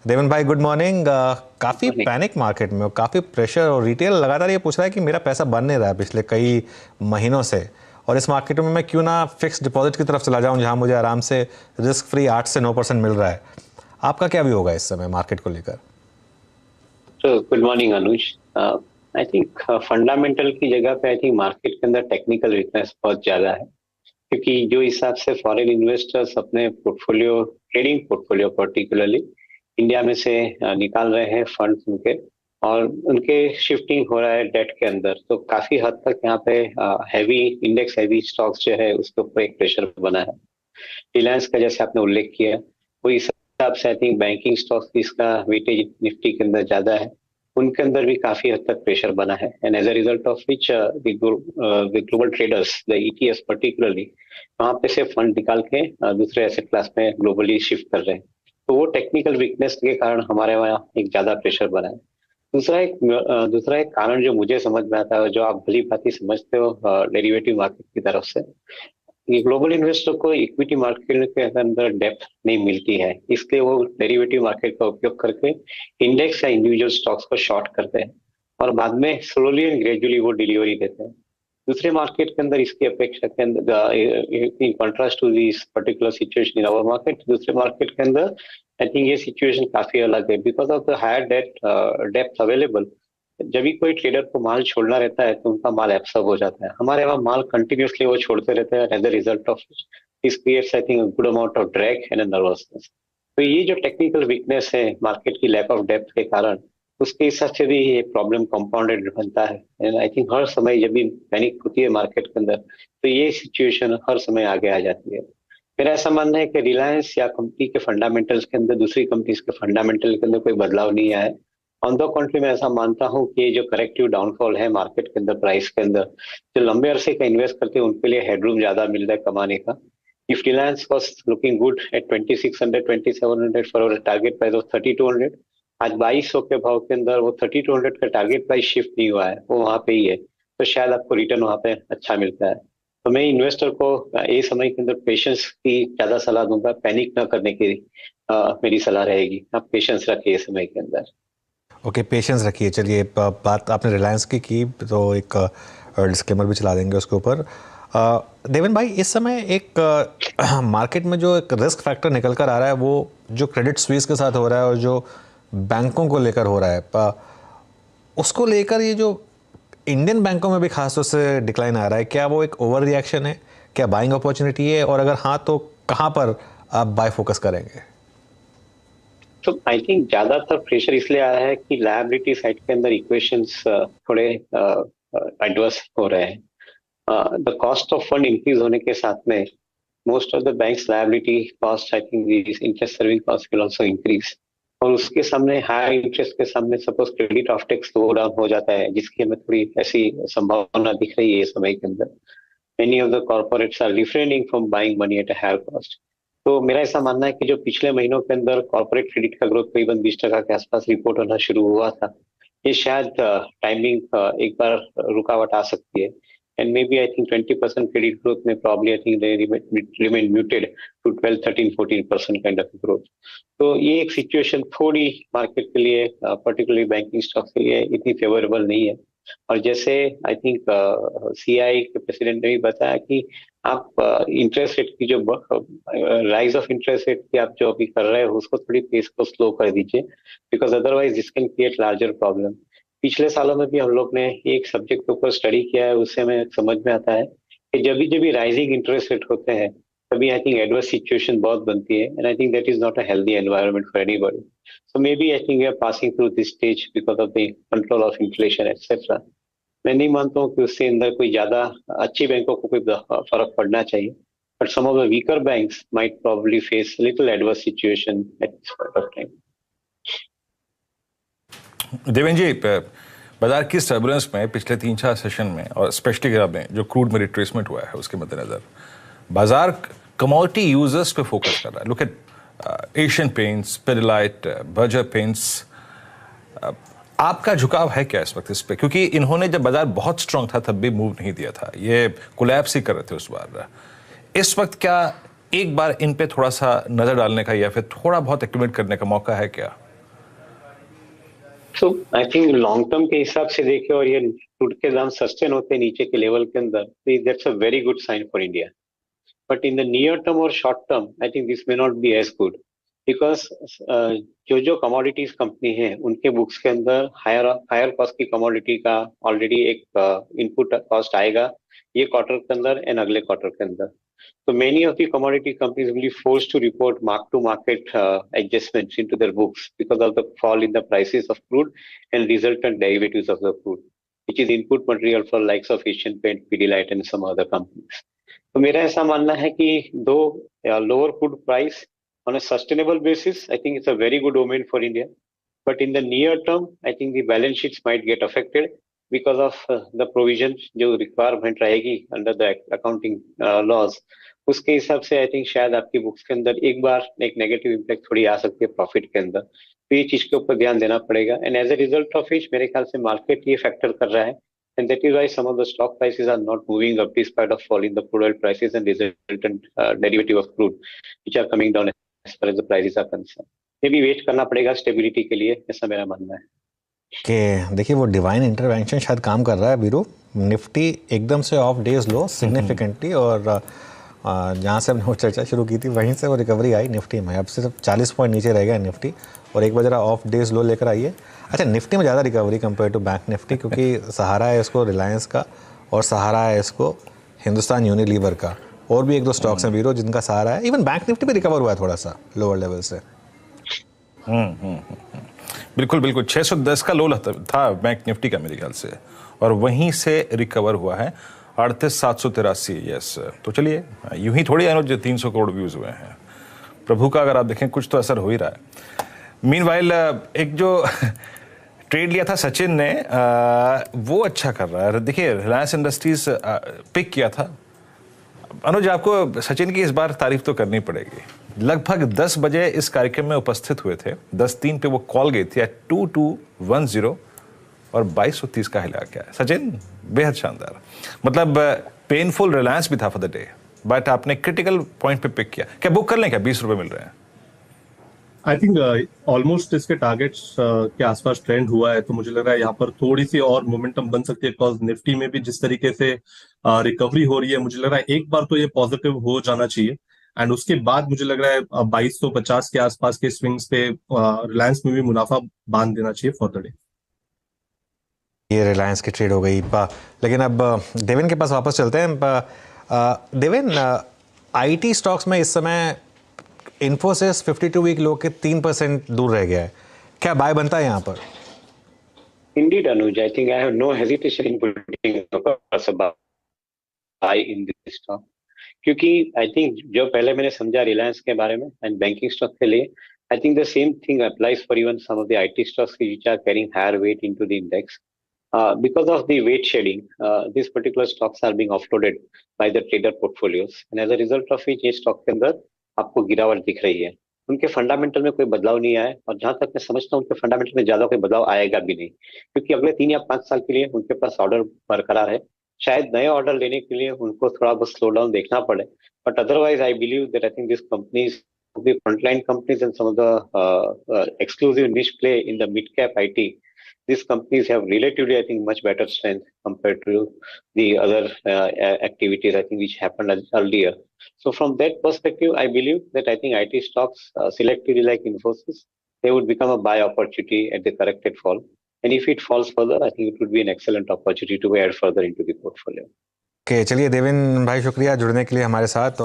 देवन भाई good morning. काफ़ी नहीं। पैनिक मार्केट में, काफ़ी प्रेशर, और रिटेल लगातार ये पूछ रहा है कि मेरा पैसा बन नहीं रहा है पिछले कई महीनों से, और इस मार्केट में मैं क्यों ना फिक्स डिपॉजिट की तरफ चला जाऊं जहां मुझे आराम से रिस्क फ्री 8 से 9% मिल रहा है। आपका क्या व्यू होगा इस समय मार्केट को लेकर? तो good morning Anuj. I think fundamental की जगह पे आई थिंक मार्केट के अंदर टेक्निकल वीकनेस बहुत ज्यादा है, क्योंकि जो हिसाब से फॉरेन इन्वेस्टर्स अपने portfolio, trading portfolio particularly India में से निकाल रहे हैं फंड्स उनके, और उनके शिफ्टिंग हो रहा है डेट के अंदर, तो काफी हद तक यहाँ पे हैवी इंडेक्स, हैवी स्टॉक्स जो है उसके ऊपर एक प्रेशर बना है। रिलायंस का जैसे आपने उल्लेख किया, वो इस हिसाब से आई थिंक बैंकिंग स्टॉक्स की इसका वेटेज निफ्टी के अंदर ज्यादा है, उनके अंदर भी काफी हद तक प्रेशर बना है। And as a result of which the global traders, the ETF particularly, वहां पे से फंड निकाल के दूसरे एसेट क्लास में ग्लोबली शिफ्ट कर रहे हैं। तो वो टेक्निकल वीकनेस के कारण हमारे वहाँ एक ज्यादा प्रेशर बना है। दूसरा एक कारण जो मुझे समझ में आता है, जो आप भली भांति समझते हो डेरिवेटिव मार्केट की तरफ से, ये ग्लोबल इन्वेस्टर को इक्विटी मार्केट के अंदर डेप्थ नहीं मिलती है, इसलिए वो डेरिवेटिव मार्केट का उपयोग करके इंडेक्स या इंडिविजुअल स्टॉक्स को शॉर्ट करते हैं, और बाद में स्लोली एंड ग्रेजुअली वो डिलीवरी देते हैं। दूसरे मार्केट के अंदर इसकी अपेक्षा के अंदर, in contrast to this particular situation in our market, दूसरे मार्केट के अंदर आई थिंक ये सिचुएशन काफी अलग है, because of the higher depth available. जब भी कोई ट्रेडर को माल छोड़ना रहता है तो उनका माल एब्सॉर्ब हो जाता है, हमारे वहाँ माल कंटिन्यूअसली वो छोड़ते रहते हैं, as a result of this creates I think good amount of drag and nervousness. तो ये जो टेक्निकल वीकनेस है मार्केट की, लैक ऑफ डेप्थ के कारण, उसके हिसाब से भी ये प्रॉब्लम कंपाउंडेड बनता है। एंड आई थिंक हर समय जब भी पैनिक होती है मार्केट के अंदर, तो ये सिचुएशन हर समय आगे आ जाती है। मेरा ऐसा मानना है कि रिलायंस या कंपनी के फंडामेंटल्स के अंदर, दूसरी कंपनीज के फंडामेंटल के अंदर कोई बदलाव नहीं आया है। ऑन द कंट्री मैं ऐसा मानता हूँ कि ये जो करेक्टिव डाउनफॉल है मार्केट के अंदर, प्राइस के अंदर, जो लंबे अरसे का इन्वेस्ट करते हैं उनके लिए हेडरूम ज्यादा मिल रहा है कमाने का। If Reliance was looking good at 2600 2700 for target price of 3200, आज 2200 के भाव के अंदर वो 3200 का टारगेट प्राइस शिफ्ट नहीं हुआ है, वो वहां पे ही है, तो शायद आपको रिटर्न वहां पे अच्छा मिलता है। तो मैं इन्वेस्टर को ये समय के अंदर पेशेंस की ज्यादा सलाह दूंगा, पैनिक ना करने की मेरी सलाह रहेगी। आप पेशेंस रखिए इस समय के अंदर। ओके, पेशेंस रखिए। चलिए, बात आपने रिलायंस की तो एक डिस्क्लेमर भी चला देंगे उसके ऊपर। देवन भाई, इस समय एक मार्केट में जो एक रिस्क फैक्टर निकल कर आ रहा है, वो जो क्रेडिट स्विस के साथ हो रहा है और जो बैंकों को लेकर हो रहा है, उसको लेकर ये जो इंडियन बैंकों में भी खासतौर से डिक्लाइन आ रहा है, क्या वो एक ओवर रिएक्शन है? क्या बाइंग अपॉर्चुनिटी है? और अगर हाँ, तो कहाँ पर आप बाय फोकस करेंगे? तो आई थिंक ज्यादातर प्रेशर इसलिए आया है कि लायबिलिटी साइड के अंदर इक्वेशंस थोड़े एडवर्स हो रहे हैं। The cost of fund increase होने के साथ में most of the banks liability cost, I think interest serving cost will also increase, और उसके सामने हाई इंटरेस्ट के सामने suppose credit offtake slow down हो जाता है, जिसकी हमें थोड़ी ऐसी संभावना दिख रही है इस समय के अंदर। Many of the corporates are refraining from buying money at a higher cost. तो मेरा ऐसा मानना है कि जो पिछले महीनों के अंदर कॉर्पोरेट क्रेडिट का ग्रोथ करीबन 20% के आसपास रिपोर्ट होना शुरू हुआ था, ये शायद टाइमिंग एक बार रुकावट आ सकती है। And may be I think 20% credit growth में probably I think remain muted to 12 13 14% kind of growth. तो ये एक सिचुएशन थोड़ी मार्केट के लिए, पर्टिकुलरली बैंकिंग स्टॉक्स के लिए, इतनी फेवरेबल नहीं है। और जैसे आई थिंक सीआई के प्रेसिडेंट ने भी बताया कि आप इंटरेस्ट रेट की जो राइज ऑफ इंटरेस्ट रेट की आप जो अभी कर रहे हो उसको थोड़ी पेस को स्लो कर दीजिए, because otherwise this can create larger problem. पिछले सालों में भी हम लोग ने एक सब्जेक्ट के ऊपर स्टडी किया है, उससे हमें समझ में आता है कि जब भी राइजिंग इंटरेस्ट रेट होते हैं तभी आई थिंक एडवर्स सिचुएशन बहुत बनती है, and I think that is not a healthy environment for anybody. So may B I think we are passing through this stage because of the control of inflation etcetera. मैं नहीं मानता हूँ कि उससे अंदर कोई ज्यादा अच्छी बैंकों को कोई फर्क पड़ना चाहिए, but some of the weaker banks might probably face little adverse situation at this point of time. Deven ji, बाजार की टर्बुलेंस में पिछले 3-4 सेशन में, और स्पेशली आपने जो क्रूड में रिट्रेसमेंट हुआ है उसके मद्देनजर बाजार कमोडिटी यूजर्स पे फोकस कर रहा है। Look at Asian paints, Pidilite, Berger paints. आपका झुकाव है क्या इस वक्त इस पे? क्योंकि इन्होंने जब बाजार बहुत स्ट्रांग था तब भी मूव नहीं दिया था, ये कोलैप्स ही कर रहे थे उस बार। इस वक्त क्या एक बार इन पे थोड़ा सा नजर डालने का या फिर थोड़ा बहुत एक्टिवेट करने का मौका है क्या? सो आई थिंक लॉन्ग टर्म के हिसाब से देखें और ये क्रूड के दाम सस्टेन होते हैं नीचे के लेवल के अंदर, that's a very good sign for India. But in the near term और short term I think this may not be as good, because जो जो कमोडिटीज कंपनी है उनके बुक्स के अंदर हायर हायर कॉस्ट की कमोडिटी का ऑलरेडी एक इनपुट कॉस्ट आएगा ये क्वार्टर के अंदर एंड अगले क्वार्टर के अंदर. So many of the commodity companies will be forced to report mark-to-market adjustments into their books because of the fall in the prices of crude and resultant derivatives of the crude, which is input material for likes of Asian Paint, Pidilite, and some other companies. तो मेरा ऐसा मानना है कि दो lower crude price on a sustainable basis, I think it's a very good omen for India. But in the near term, I think the balance sheets might get affected because of the provisions जो requirement रहेगी under the accounting laws. उसके हिसाब से I think शायद आपकी books के अंदर एक बार एक नेगेटिव इम्पैक्ट थोड़ी आ सकती है प्रॉफिट के अंदर. तो ये चीज के ऊपर ध्यान देना पड़ेगा and as a result of which मेरे ख्याल से मार्केट ये फैक्टर कर रहा है and that is why some of the stock prices are not moving up despite of fall in the crude oil prices and resultant derivative of crude which are coming down as far as the prices are concern. ये भी wait करना पड़ेगा stability के लिए, ऐसा मेरा मानना है. कि देखिए वो डिवाइन इंटरवेंशन शायद काम कर रहा है वीरू. निफ्टी एकदम से ऑफ डेज लो सिग्निफिकेंटली और जहाँ से हमने वो चर्चा शुरू की थी वहीं से वो रिकवरी आई निफ्टी में. अब सिर्फ 40 पॉइंट नीचे रह गया निफ्टी और एक बार जरा ऑफ डेज लो लेकर आइए. अच्छा, निफ्टी में ज़्यादा recovery compare to bank Nifty क्योंकि सहारा है इसको रिलायंस का और सहारा है इसको हिंदुस्तान यूनिलीवर का और भी एक दो स्टॉक्स हैं वीरो जिनका सहारा है. इवन बैंक निफ्टी भी रिकवर हुआ है थोड़ा सा लोअर लेवल से. बिल्कुल बिल्कुल 610 का लो था बैंक निफ्टी का मेरे ख्याल से और वहीं से रिकवर हुआ है 38,783. यस, तो चलिए यूं ही थोड़ी अनुज 300 करोड़ व्यूज हुए हैं. प्रभु का अगर आप देखें कुछ तो असर हो ही रहा है. मीनवाइल एक जो ट्रेड लिया था सचिन ने वो अच्छा कर रहा है. देखिए रिलायंस इंडस्ट्रीज पिक किया था. अनुज आपको सचिन की इस बार तारीफ तो करनी पड़ेगी. लगभग 10 बजे इस कार्यक्रम में उपस्थित हुए थे. 10:03 पे वो कॉल गई थी 2210 और 2230 का हिला गया. सचिन बेहद शानदार. मतलब पेनफुल रिलायंस भी था फॉर द डे बट आपने क्रिटिकल पॉइंट पे पिक किया. क्या बुक कर लें, क्या 20 रुपए मिल रहे हैं? आई थिंक ऑलमोस्ट इसके टारगेट्स के आसपास ट्रेंड हुआ है तो मुझे लग रहा है यहाँ पर थोड़ी सी और मोमेंटम बन सकती है बिकॉज निफ्टी में भी जिस तरीके से रिकवरी हो रही है मुझे लग रहा है एक बार तो ये पॉजिटिव हो जाना चाहिए एंड उसके बाद मुझे लग रहा है 2250 के आसपास के स्विंग्स पे रिलायंस में भी मुनाफा बांध देना चाहिए फॉर द डे. ये रिलायंस की ट्रेड हो गई. लेकिन अब देवेन के पास वापस चलते हैं. देवेन, आईटी स्टॉक्स में इस समय इन्फोसिस 52 वीक लो के 3% दूर रह गया है. क्या बाय बनता है यहाँ पर? Indeed, Anuj, I think I have no hesitation in putting a buy in this stock. क्योंकि आई थिंक जो पहले मैंने समझा रिलायंस के बारे में एंड बैंकिंग स्टॉक के लिए, I think the same thing applies for even some of the IT stocks which are carrying higher weight into the index. Because of the weight shedding, these particular stocks are being offloaded by the trader portfolios, and as a result of which ये stock के अंदर आपको गिरावट दिख रही है. उनके fundamental में कोई बदलाव नहीं आया और जहां तक मैं समझता हूँ उनके फंडामेंटल में ज्यादा कोई बदलाव आएगा भी नहीं क्योंकि अगले 3 या 5 साल के लिए उनके पास ऑर्डर बरकरार है. शायद नए ऑर्डर लेने के लिए उनको थोड़ा बहुत स्लो डाउन देखना पड़े, but otherwise I believe that I think this companies the frontline companies and some of the exclusive niche play in the mid-cap IT, these companies have relatively, I think, much better strength compared to the other activities, I think, which happened earlier. So from that perspective, I believe that I think IT stocks, selectively like Infosys, they would become a buy opportunity at the corrected fall. And if it falls further, I think it would be an excellent opportunity to add further into the portfolio. चलिए देवेन भाई, शुक्रिया जुड़ने के लिए हमारे साथ.